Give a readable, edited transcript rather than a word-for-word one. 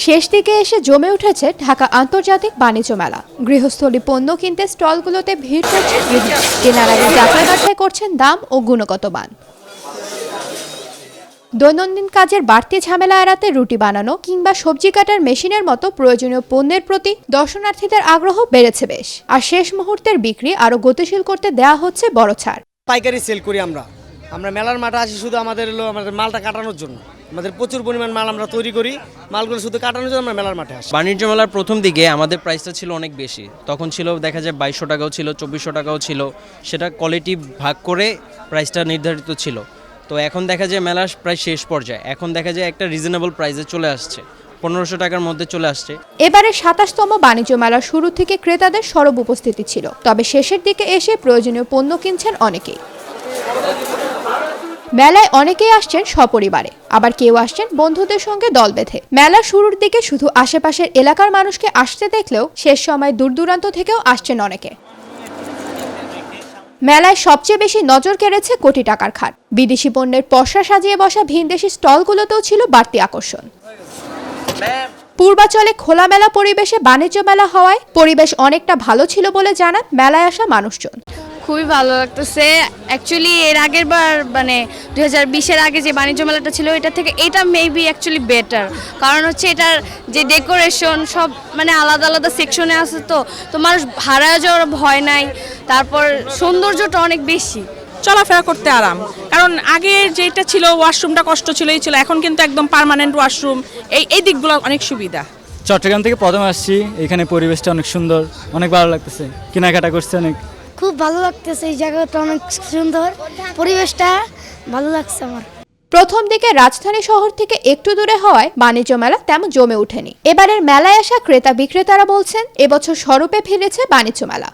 শেষ দিকে এসে জমে উঠেছে ঢাকা আন্তর্জাতিক বাণিজ্য মেলা। গৃহস্থলী পণ্য কিনতে স্টলগুলোতে ভিড় করছে গৃহিণী। কেনার আগে যাচাই বাছাই করছেন দাম ও গুণগত মান। দৈনন্দিন কাজের বাড়তি ঝামেলা এড়াতে রুটি বানানো কিংবা সবজি কাটার মেশিনের মতো প্রয়োজনীয় পণ্যের প্রতি দর্শনার্থীদের আগ্রহ বেড়েছে বেশ। আর শেষ মুহূর্তের বিক্রি আরও গতিশীল করতে দেওয়া হচ্ছে বড় ছাড়। পাইকারি সেল করি আমরা মেলার মাঠে আসি শুধু আমাদের মালটা কাটানোর জন্য। আমাদের প্রচুর পরিমাণ মাল আমরা তৈরি করি, মালগুলো শুধু কাটানোর জন্য আমরা মেলার মাঠে আসি। বাণিজ্য মেলার প্রথম দিকে আমাদের প্রাইসটা ছিল অনেক বেশি, তখন ছিল দেখা যায় 2200 টাকাও ছিল, 2400 টাকাও ছিল, সেটা কোয়ালিটি ভাগ করে প্রাইসটা নির্ধারিত ছিল। তো এখন দেখা যায় মেলার প্রায় শেষ পর্যায়ে, এখন দেখা যায় একটা রিজনেবল প্রাইসে চলে আসছে, 1500 টাকার মধ্যে চলে আসছে। এবারে 27তম বাণিজ্য মেলার শুরু থেকে ক্রেতাদের সরব উপস্থিতি ছিল, তবে শেষের দিকে এসে প্রয়োজনীয় পণ্য কিনছেন অনেকেই। মেলায় অনেকেই আসছেন সপরিবারে, আবার কেউ আসছেন বন্ধুদের সঙ্গে দল বেঁধে। মেলার শুরুর দিকে শুধু আশেপাশের এলাকার মানুষকে আসতে দেখলেও শেষ সময় দূর দূরান্ত থেকেও আসছেন অনেকে। মেলায় সবচেয়ে বেশি নজর কেড়েছে কোটি টাকার খাট। বিদেশি পণ্যের পসরা সাজিয়ে বসা ভিনদেশি স্টলগুলোতেও ছিল বাড়তি আকর্ষণ। পূর্বাচলে খোলামেলা পরিবেশে বাণিজ্য মেলা হওয়ায় পরিবেশ অনেকটা ভালো ছিল বলে জানান মেলায় আসা মানুষজন। খুবই ভালো লাগতেছে। অ্যাকচুয়ালি এর আগের বার 2020-এর আগে যে বাণিজ্য মেলাটা ছিল এটা থেকে এটা মেবি অ্যাকচুয়ালি বেটার, কারণ হচ্ছে এটার যে ডেকোরেশন সব আলাদা আলাদা সেকশনে আছে, তো মানুষ হারায় যাওয়ার ভয় নাই, তারপর সৌন্দর্যটা অনেক বেশি, চলাফেরা করতে আরাম। কারণ আগে যেটা ছিল ওয়াশরুমটা কষ্ট ছিলই ছিল, এখন কিন্তু একদম পার্মানেন্ট ওয়াশরুম, এই দিকগুলো অনেক সুবিধা। চট্টগ্রাম থেকে প্রথম আসছি, এখানে পরিবেশটা অনেক সুন্দর, অনেক ভালো লাগতেছে, কেনাকাটা করছে অনেক। খুব ভালো লাগতেছে, এই জায়গাটা অনেক সুন্দর, পরিবেশটা ভালো লাগছে আমার। প্রথম দিকে রাজধানী শহর থেকে একটু দূরে হওয়ায় বাণিজ্য মেলা তেমন জমে ওঠেনি। এবারের মেলায় আসা ক্রেতা বিক্রেতারা বলছেন এবছর স্বরূপে ফিরেছে বাণিজ্য মেলা।